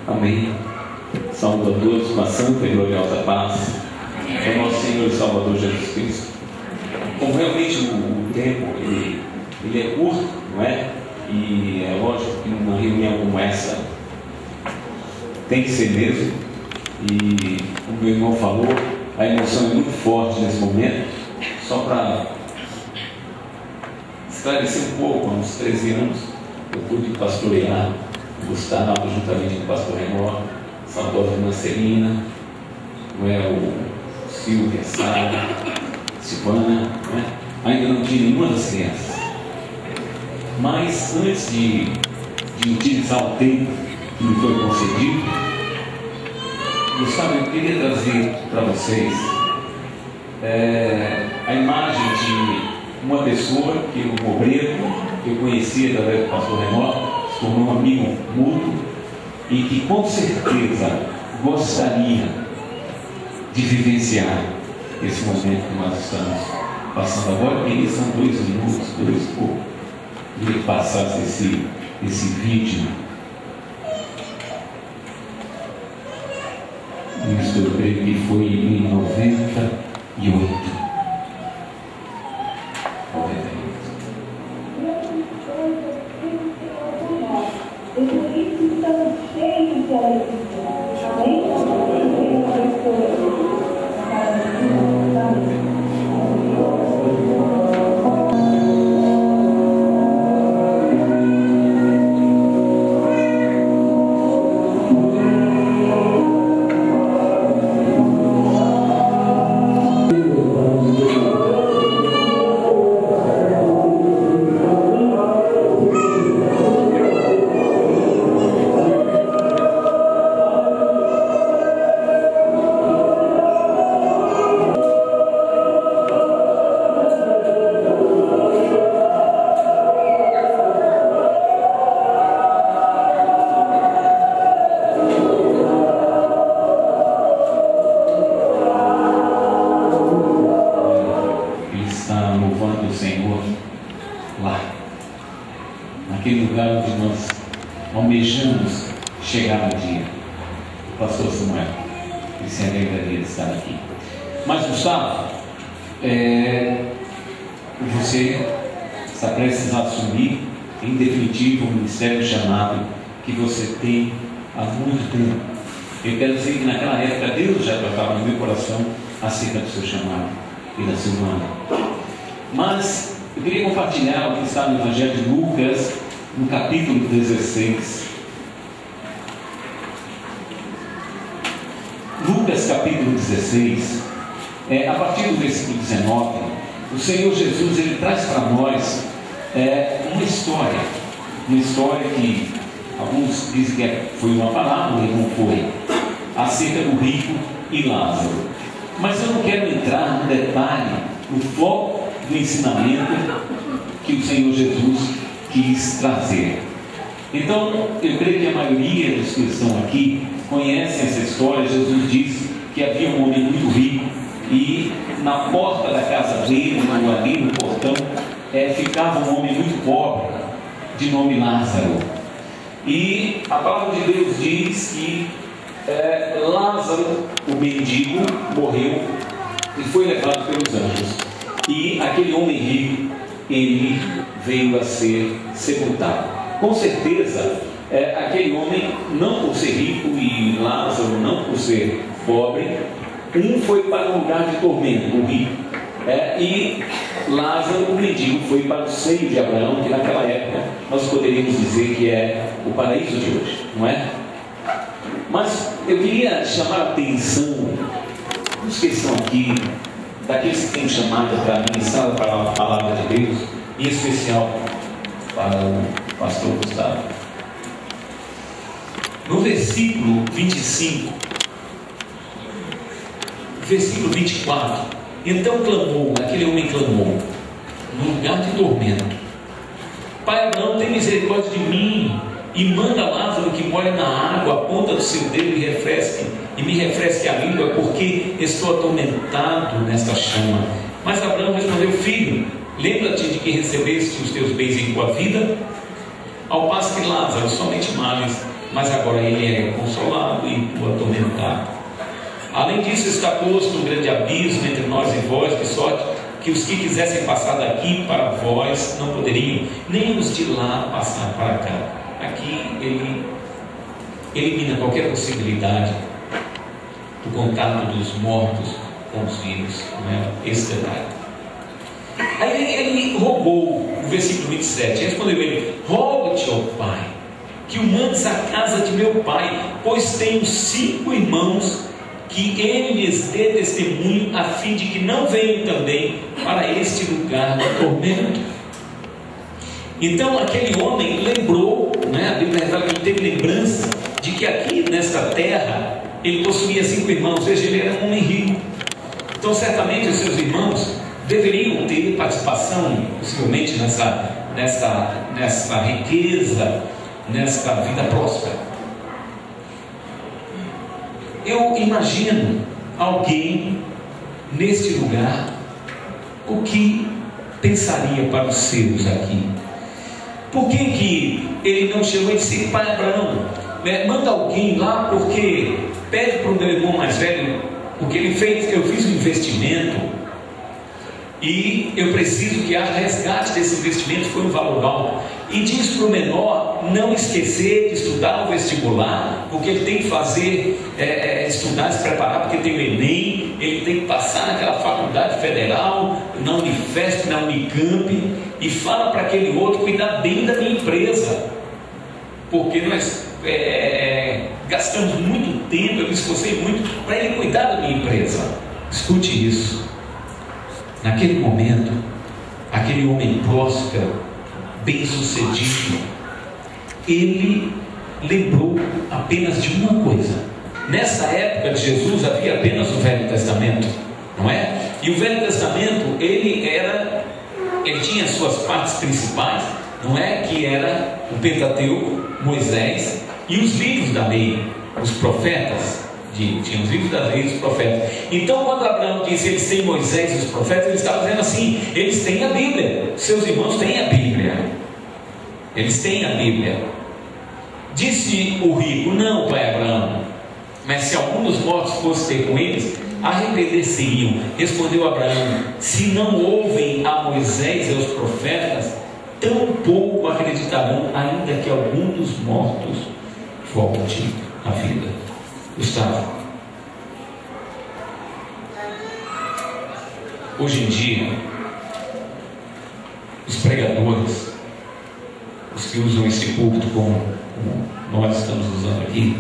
Amém. Saúdo a todos com a santa e gloriosa paz do nosso Senhor e Salvador Jesus Cristo. Como realmente o tempo ele é curto, não é? E é lógico que numa reunião como essa tem que ser mesmo. E como meu irmão falou, a emoção é muito forte nesse momento. Só para esclarecer um pouco, há uns 13 anos eu pude pastorear o Gustavo juntamente com o pastor Renó, saudosa irmã Celina, não é, o Silvia, Sara, Silvana, não é? Ainda não tinha nenhuma das crianças. Mas antes de utilizar o tempo que me foi concedido, Gustavo, eu queria trazer para vocês a imagem de uma pessoa, um obreiro, que eu conhecia através do pastor Renó, se tornou um amigo mútuo e que com certeza gostaria de vivenciar esse momento que nós estamos passando agora. Queria são 2 minutos, 2 pouco. Queria que passasse esse vídeo. Isso eu creio que foi em 98. Você está prestes a assumir em definitivo o ministério chamado que você tem há muito tempo. Eu quero dizer que naquela época Deus já tratava no meu coração acerca do seu chamado e da sua humana. Mas eu queria compartilhar o que está no Evangelho de Lucas, no capítulo 16. Lucas capítulo 16, a partir do versículo 19, o Senhor Jesus ele traz para nós uma história que alguns dizem que foi uma parábola e não foi, acerca do rico e Lázaro. Mas eu não quero entrar no detalhe, no foco do ensinamento que o Senhor Jesus quis trazer. Então, eu creio que a maioria dos que estão aqui conhecem essa história. Jesus disse que havia um homem muito rico e na porta da casa dele, ali no portão, ficava um homem muito pobre, de nome Lázaro. E a palavra de Deus diz que Lázaro, o mendigo, morreu e foi levado pelos anjos. E aquele homem rico, ele veio a ser sepultado. Com certeza, aquele homem, não por ser rico, e Lázaro não por ser pobre, um foi para um lugar de tormento, o rico, e Lázaro, o mendigo, foi para o seio de Abraão, que naquela época nós poderíamos dizer que é o paraíso de hoje, não é? Mas eu queria chamar a atenção dos que estão aqui, daqueles que têm chamado para ministrar a palavra de Deus, em especial para o pastor Gustavo. No versículo 25, versículo 24, então clamou, aquele homem clamou, no lugar de tormento: Pai Abraão, tem misericórdia de mim, e manda Lázaro que molhe na água a ponta do seu dedo e me refresque a língua, porque estou atormentado nesta chama. Mas Abraão respondeu: Filho, lembra-te de que recebeste os teus bens em tua vida, ao passo que Lázaro somente males mas agora ele é consolado e o atormentado. Além disso, está posto um grande abismo entre nós e vós, de sorte que os que quisessem passar daqui para vós não poderiam, nem os de lá passar para cá. Aqui ele elimina qualquer possibilidade do contato dos mortos com os vivos, não é? Esse detalhe. Aí ele rogou, no versículo 27, respondeu ele: rogo-te, ó Pai, que o mandes à casa de meu pai, pois tenho 5 irmãos, que ele lhes dê testemunho, a fim de que não venham também para este lugar do tormento. Então aquele homem lembrou, né? A Bíblia revela que ele teve lembrança de que aqui nesta terra ele possuía 5 irmãos, ou seja, ele era um homem rico. Então certamente os seus irmãos deveriam ter participação, possivelmente nessa riqueza, nessa vida próspera. Eu imagino alguém neste lugar, o que pensaria para os seus aqui? Por que ele não chegou e disse: pai Abraão, manda alguém lá, porque pede para o meu irmão mais velho, porque eu fiz um investimento e eu preciso que haja resgate desse investimento, foi um valor alto. E diz para o menor não esquecer de estudar o vestibular, porque ele tem que fazer, estudar, se preparar, porque tem o Enem, ele tem que passar naquela faculdade federal, na Unifesp, na Unicamp, e fala para aquele outro cuidar bem da minha empresa, porque nós gastamos muito tempo, eu me esforcei muito para ele cuidar da minha empresa. Escute isso. Naquele momento, aquele homem próspero, bem sucedido, ele lembrou apenas de uma coisa. Nessa época de Jesus havia apenas o Velho Testamento, não é? E o Velho Testamento ele tinha suas partes principais, não é? Que era o Pentateuco, Moisés e os livros da lei, os profetas. Tinha os livros da lei e os profetas. Então quando Abraão disse eles têm Moisés e os profetas, ele estava dizendo assim: eles têm a Bíblia, seus irmãos têm a Bíblia, eles têm a Bíblia. Disse o rico: não, pai Abraão, mas se algum dos mortos fosse ter com eles, arrepender-se-iam. Respondeu Abraão: se não ouvem a Moisés e aos profetas, tampouco acreditarão, ainda que algum dos mortos volte à vida. Gustavo, hoje em dia, os pregadores, os que usam esse púlpito como nós estamos usando aqui,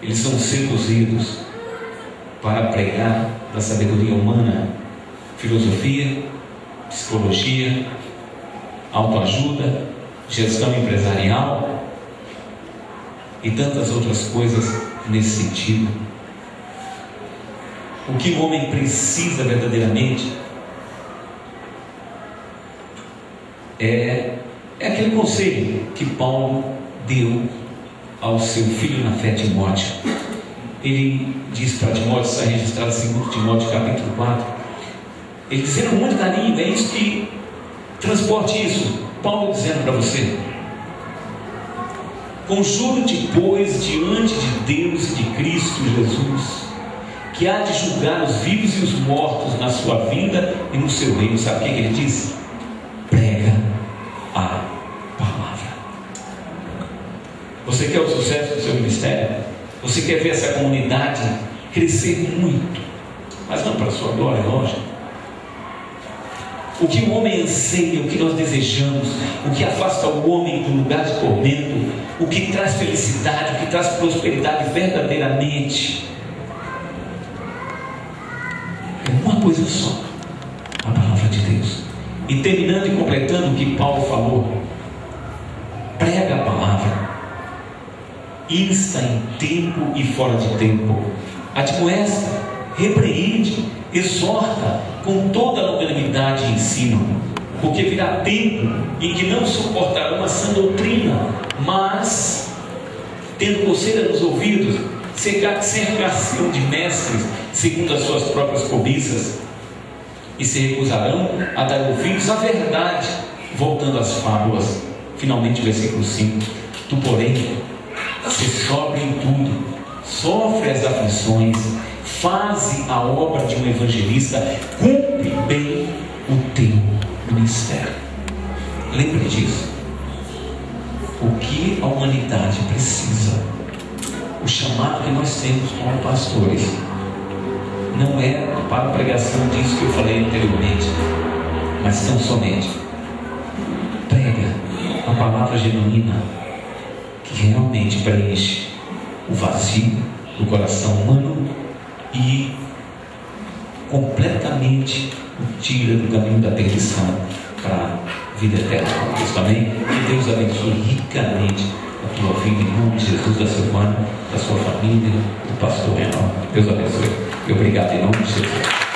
eles são seduzidos para pregar da sabedoria humana, filosofia, psicologia, autoajuda, gestão empresarial e tantas outras coisas nesse sentido. O que o homem precisa verdadeiramente é aquele conselho que Paulo deu ao seu filho na fé, Timóteo. Ele diz para Timóteo, está registrado em 2 Timóteo capítulo 4, ele diz com muito carinho, é isso que transporte isso. Paulo dizendo para você: conjuro-te, pois, diante de Deus e de Cristo Jesus, que há de julgar os vivos e os mortos na sua vinda e no seu reino. Sabe o que ele disse? Prega a palavra. Você quer o sucesso do seu ministério? Você quer ver essa comunidade crescer muito, mas não para a sua glória, lógico. O que o homem anseia, o que nós desejamos, o que afasta o homem do lugar de tormento, o que traz felicidade, o que traz prosperidade verdadeiramente, é uma coisa só: a palavra de Deus. E terminando e completando o que Paulo falou, prega a palavra, insta em tempo e fora de tempo, admoesta, repreende, exorta com toda a longanimidade e ensino, porque virá tempo em que não suportarão uma sã doutrina, mas, tendo coceira nos ouvidos, cercar-se-ão de mestres segundo as suas próprias cobiças, e se recusarão a dar ouvidos à verdade, voltando às fábulas. Finalmente, versículo 5: tu, porém, se sobre em tudo, sofre as aflições, faze a obra de um evangelista, cumpre bem o teu ministério. Lembre disso. O que a humanidade precisa, o chamado que nós temos como pastores, não é para a pregação disso que eu falei anteriormente, mas tão somente prega a palavra genuína que realmente preenche o vazio do coração humano e completamente o tira do caminho da perdição para a vida eterna. Isso também. Que Deus abençoe ricamente a tua vida, em nome de Jesus, da Silvana, da sua família, do pastor Renan. Deus abençoe. E obrigado em nome de Jesus.